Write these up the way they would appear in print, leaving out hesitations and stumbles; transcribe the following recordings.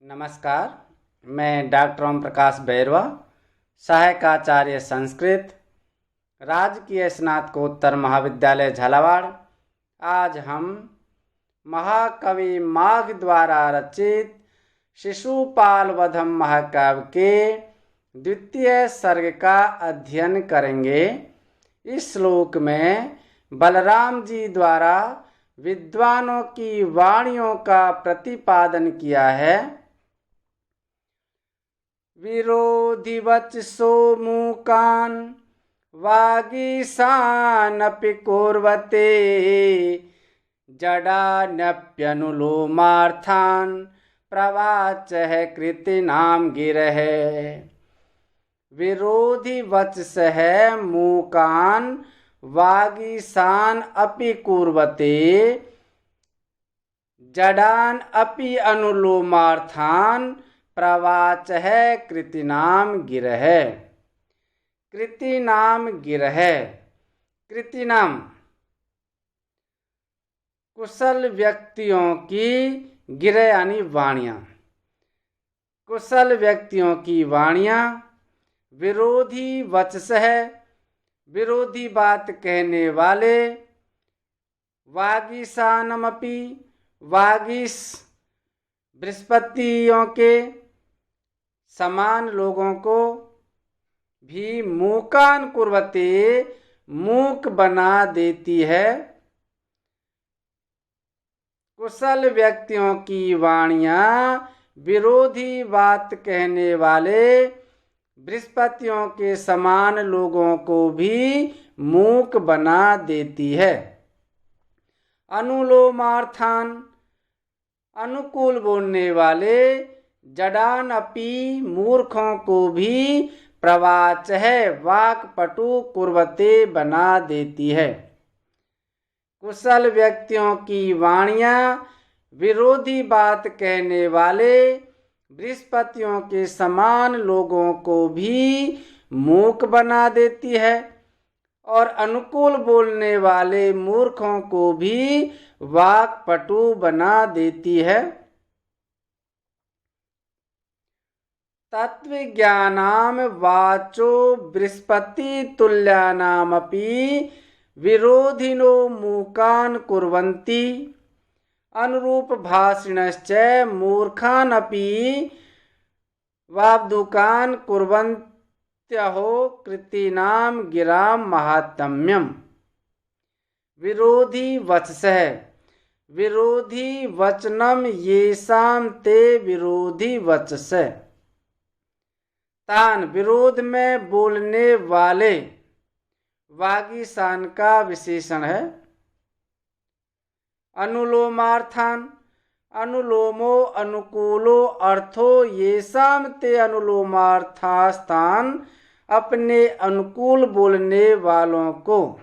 नमस्कार। मैं डॉक्टर ओम प्रकाश बैरवा, सहायक आचार्य संस्कृत, राजकीय स्नातकोत्तर महाविद्यालय झालावाड़। आज हम महाकवि माघ द्वारा रचित शिशुपाल वधम महाकाव्य के द्वितीय सर्ग का अध्ययन करेंगे। इस श्लोक में बलराम जी द्वारा विद्वानों की वाणियों का प्रतिपादन किया है। विरोधिवचसो मूकान् वागीशानपि कुर्वते जडान्यप्यनुलोमार्थान् प्रवाचः कृतीनां गिरः। विरोधिवचसः मूकान् वागीशान् अपि कुर्वते जडान् अपि अनुलोमार्थान् प्रवाचः कृतीनां गिरः। कृतीनां गिरः, कृतीनां कुशल व्यक्तियों की, गिरह यानी वाणियाँ, कुशल व्यक्तियों की वाणियाँ। विरोधी वचसः, विरोधी बात कहने वाले। वागीशानमपि, वागीश बृहस्पतियों के समान लोगों को भी मूकान कुर्वते, मूक बना देती है। कुशल व्यक्तियों की वाणियाँ विरोधी बात कहने वाले बृहस्पतियों के समान लोगों को भी मूक बना देती है। अनुलोमार्थान, अनुकूल बोलने वाले जडान अपि, मूर्खों को भी प्रवाचः, वाक्पटु कुर्वते बना देती है। कुशल व्यक्तियों की वाणियाँ विरोधी बात कहने वाले बृहस्पतियों के समान लोगों को भी मूक बना देती है और अनुकूल बोलने वाले मूर्खों को भी वाक्पटु बना देती है। तत्वज्ञानां वाचो बृहस्पति तुल्यानामपि विरोधिनो मूकान् कुर्वन्ति अनुरूप भाषिणश्च मूर्खानपि वाब्दुकान् कुर्वन्त्यहो कृतीनां गिरां महात्म्यम्। विरोधी वचसः, विरोधी वचनम येषां ते विरोधी वचसः। तान विरोध में बोलने वाले, वागीशान का विशेषण है। अनुलोमार्थान, अनुलोमो अनुकूलो अर्थो येषां ते अनुलोमार्थास्तान, अपने अनुकूल बोलने वालों को।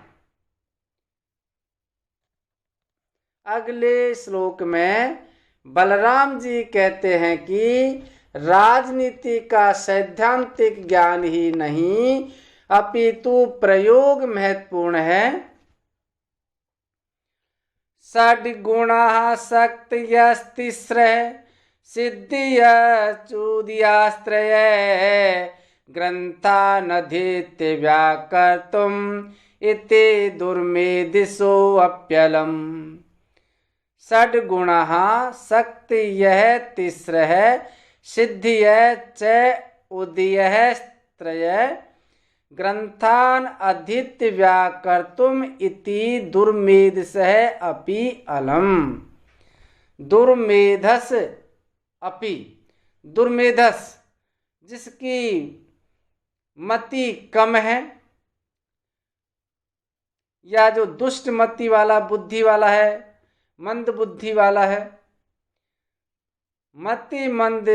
अगले श्लोक में बलराम जी कहते हैं कि राजनीति का सैद्धांतिक ज्ञान ही नहीं अपितु प्रयोग महत्वपूर्ण है। षड्गुणाः शक्तयस्तिस्रः सिद्धियश्चूदियास्त्रयः ग्रन्थानधीत्य व्याकर्तुम् इति दुर्मेधिषोऽप्यलम्। षड्गुणाः शक्तयः तिस्रः सिद्धियः च उदयः त्रयः ग्रन्थान् अधीत्य व्याकर्तुम् इति दुर्मेधसः अपि अलम्। दुर्मेधस अपि, दुर्मेधस जिसकी मति कम है या जो दुष्ट मति वाला, बुद्धि वाला है, मंद बुद्धि वाला है। मति मंद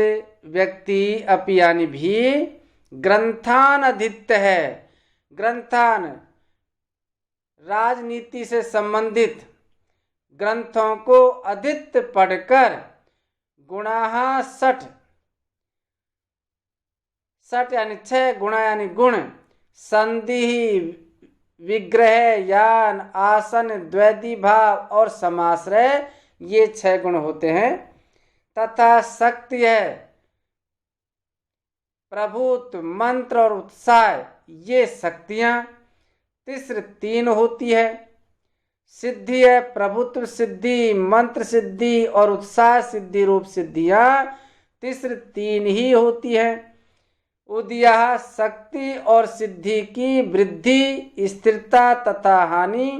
व्यक्ति अपि यानी भी ग्रंथान अधीत्य है। ग्रंथान राजनीति से संबंधित ग्रंथों को अधीत्य पढ़कर गुणाः षट्, षट् यानी 6, गुणा यानी गुण, संधि विग्रह यान आसन द्वैधी भाव और समाश्रय, ये 6 गुण होते हैं। तथा शक्ति है, प्रभुत्व, मंत्र और उत्साह, ये शक्तियां तीसरे 3 होती है। सिद्धि है, प्रभुत्व सिद्धि, मंत्र सिद्धि और उत्साह सिद्धि रूप सिद्धियां तीसरे 3 ही होती है। उदया, शक्ति और सिद्धि की वृद्धि, स्थिरता तथा हानि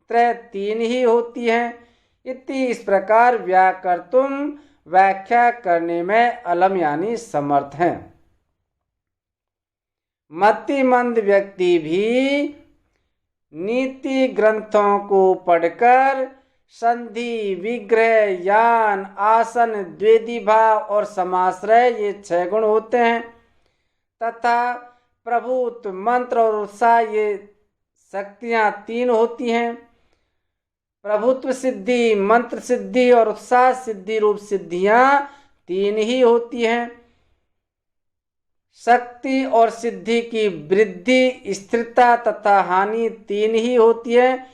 त्रय 3 ही होती है। इस प्रकार व्याकर्तुम व्याख्या करने में अलम यानी समर्थ हैं। मतिमंद व्यक्ति भी नीति ग्रंथों को पढ़कर संधि, विग्रह, यान, आसन, द्वेदी भाव और समाश्रय, ये 6 गुण होते हैं, तथा प्रभुत्व, मंत्र और उत्साह, ये शक्तियां 3 होती हैं। प्रभुत्व सिद्धि, मंत्र सिद्धि और उत्साह सिद्धि रूप सिद्धियां 3 ही होती हैं। शक्ति और सिद्धि की वृद्धि, स्थिरता तथा हानि 3 ही होती है।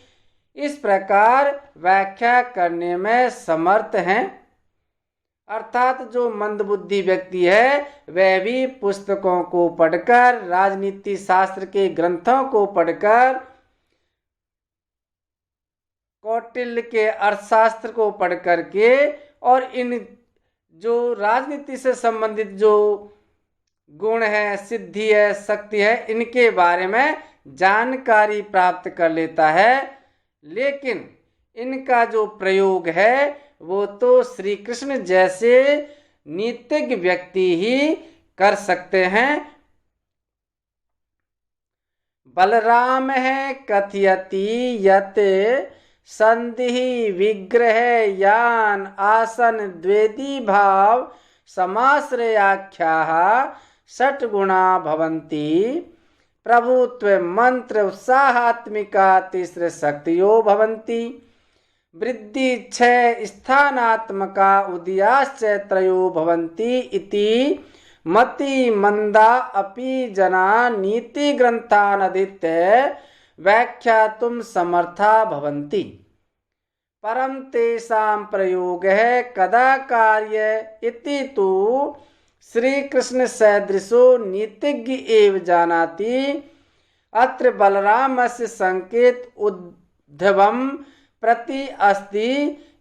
इस प्रकार व्याख्या करने में समर्थ हैं। अर्थात जो मंदबुद्धि व्यक्ति है वह भी पुस्तकों को पढ़कर, राजनीति शास्त्र के ग्रंथों को पढ़कर, कौटिल्य के अर्थशास्त्र को पढ़ करके और इन जो राजनीति से संबंधित जो गुण है, सिद्धि है, शक्ति है, इनके बारे में जानकारी प्राप्त कर लेता है। लेकिन इनका जो प्रयोग है वो तो श्री कृष्ण जैसे नीतिज्ञ व्यक्ति ही कर सकते हैं। बलराम है कथयति यत संधि, विग्रह, यान, आसन, द्वेदी भाव, समाश्रयाख्याः षट्गुणा भवन्ति। प्रभुत्व, मंत्र, उत्साहात्मिका तीसरे शक्तियो भवन्ति। वृद्धि 6 स्थानात्मका उदयाश्च त्रयो भवन्ति इति मति मंदा अपि जना नीति ग्रंथान् अधीत्य व्याख्यातुं समर्था भवन्ति। परं तेषां प्रयोगः कदा कार्य इति तु श्री कृष्ण सदृशो नीतिज्ञ एव जानाति। अत्र बलरामस्य संकेत उद्धवं प्रति अस्ति,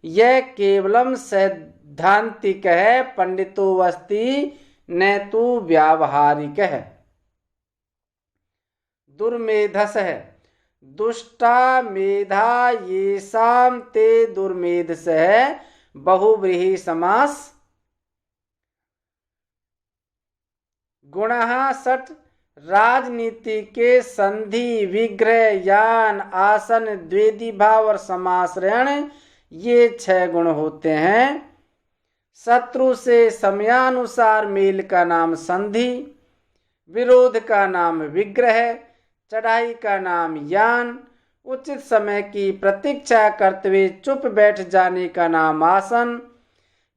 यह केवलं सैद्धांतिकः पंडितो अस्ति न तु व्यावहारिकः। दुर्मेधसः दुष्टा मेधा येषां ते दुर्मेधसः बहुव्रीहि समास। गुणः 6 राजनीति के संधि, विग्रह, यान, आसन, द्वेदी भाव और समाश्रयण, ये 6 गुण होते हैं। शत्रु से समयानुसार मेल का नाम संधि, विरोध का नाम विग्रह, चढ़ाई का नाम यान, उचित समय की प्रतीक्षा करते हुए चुप बैठ जाने का नाम आसन,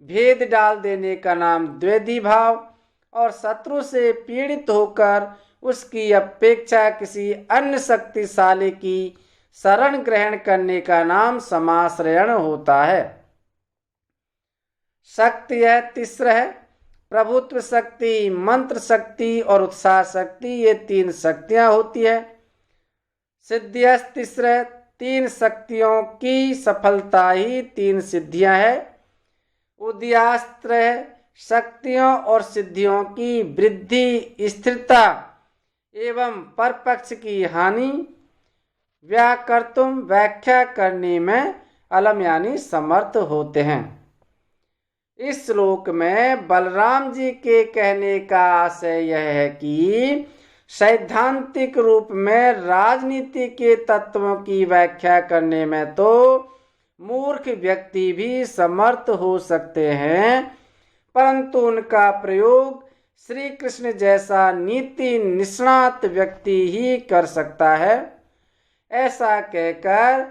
भेद डाल देने का नाम द्वेदी भाव और शत्रु से पीड़ित होकर उसकी अपेक्षा किसी अन्य शक्तिशाली की शरण ग्रहण करने का नाम समाश्रयण होता है। शक्ति है तीसरा है प्रभुत्व शक्ति, मंत्र शक्ति और उत्साह शक्ति, ये 3 शक्तियां होती है। सिद्धियां तीसरा, 3 शक्तियों की सफलता ही 3 सिद्धियां है। उदयास्त्र है शक्तियों और सिद्धियों की वृद्धि, स्थिरता एवं परपक्ष की हानि। व्याकर्तुम व्याख्या करने में अलम यानी समर्थ होते हैं। इस श्लोक में बलराम जी के कहने का आशय यह है कि सैद्धांतिक रूप में राजनीति के तत्वों की व्याख्या करने में तो मूर्ख व्यक्ति भी समर्थ हो सकते हैं, परंतु उनका प्रयोग श्री कृष्ण जैसा नीति निष्णात व्यक्ति ही कर सकता है। ऐसा कहकर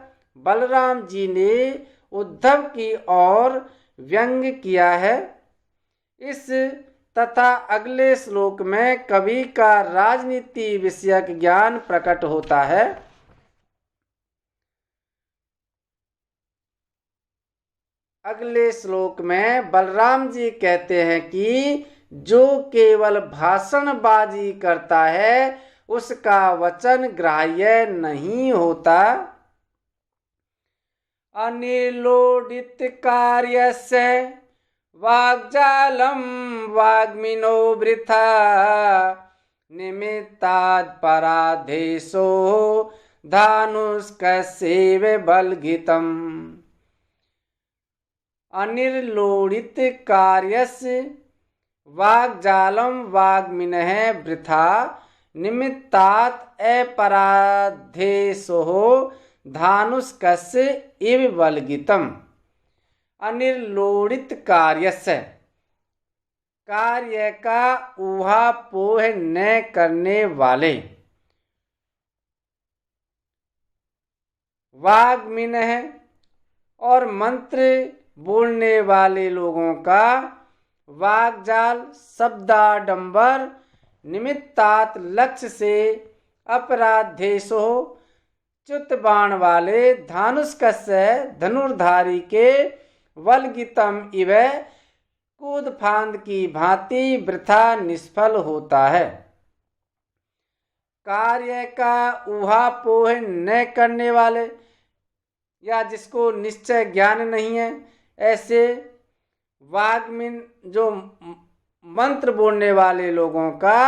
बलराम जी ने उद्धव की ओर व्यंग्य किया है। इस तथा अगले श्लोक में कवि का राजनीति विषयक ज्ञान प्रकट होता है। अगले श्लोक में बलराम जी कहते हैं कि जो केवल भाषणबाजी करता है उसका वचन ग्राह्य नहीं होता। अनिलोडित कार्यस्य वाग्जालम वाग्मिनो वृथा निमित्तात् पराधेशो धानुष्कस्यैव बलगितम्। अनिर्लोडित कार्यस्य वाग्जालम वाग्मिनः वृथा निमित्तात् अपराधेशो धानुष्कस्य इव बलगितम्। अनिर्लोडित कार्यस्य, कार्य का ऊहापोह न करने वाले, वाग्मिनः और मंत्र बोलने वाले लोगों का, वाग्जाल शब्दाडंबर, निमित्तात लक्ष्य से, अपराधेशो च्युत बाण वाले, धानुष्कस्य धनुर्धारी के, वल्गितम इव कूद फांद की भांति वृथा निष्फल होता है। कार्य का ऊहापोह न करने वाले या जिसको निश्चय ज्ञान नहीं है, ऐसे वाग्मिन जो मंत्र बोलने वाले लोगों का,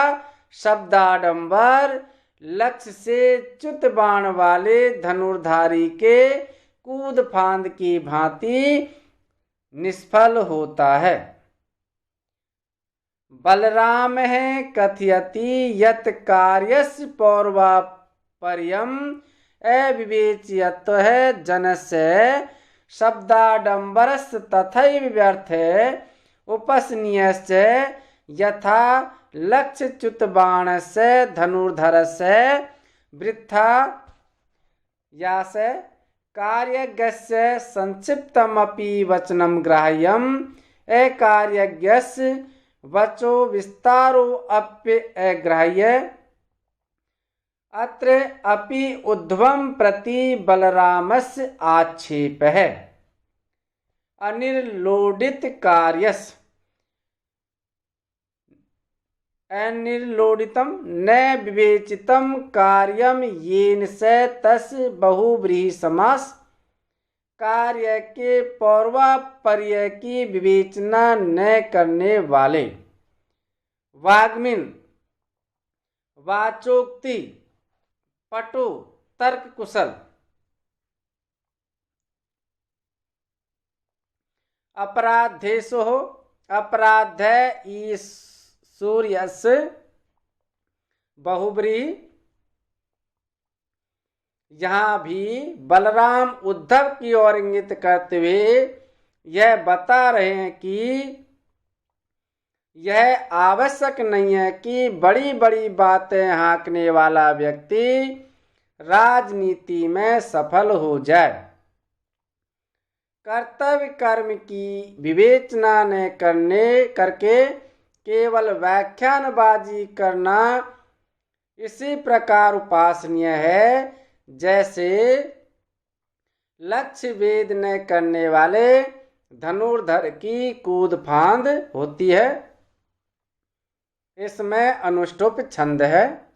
शब्दाडंबर, लक्ष्य से च्युत बाण वाले धनुर्धारी के कूद फांद की भांति निष्फल होता है। बलराम है कथयति यत कार्यस्य पौर्वापर्यम अविवेच्यत्व जनस्य शब्दाडंबरस्य तथैव व्यर्थे उपसनीयश्च यथा लक्ष्यच्युत बाणस्य धनुर्धरस्य वृथा यास्य कार्यज्ञस्य संक्षिप्तमपि वचनं ग्राह्यम् अकार्यज्ञस्य वचो विस्तारो अप्यग्राह्य। अत्र अपि उद्धवं प्रति बलरामस्य आक्षेपः। अनिर्लोडित कार्यस्य अनिर्लोडितम न विवेचितम कार्यम येन से तस् बहुव्रीहि समास। कार्य के पौर्वापर्य की विवेचना न करने वाले, वाग्मिन, वाचोक्ति, पटु, तर्क कुशल, अपराधेशो अपराध सूर्यस्य बहुव्रीहि। यहाँ भी बलराम उद्धव की ओर इंगित करते हुए यह बता रहे हैं कि यह आवश्यक नहीं है कि बड़ी बड़ी बातें हाँकने वाला व्यक्ति राजनीति में सफल हो जाए। कर्तव्य कर्म की विवेचना न करके केवल व्याख्यानबाजी करना इसी प्रकार उपासनीय है जैसे लक्ष्य भेद न करने वाले धनुर्धर की कूद फांद होती है। इसमें अनुष्टुप छंद है।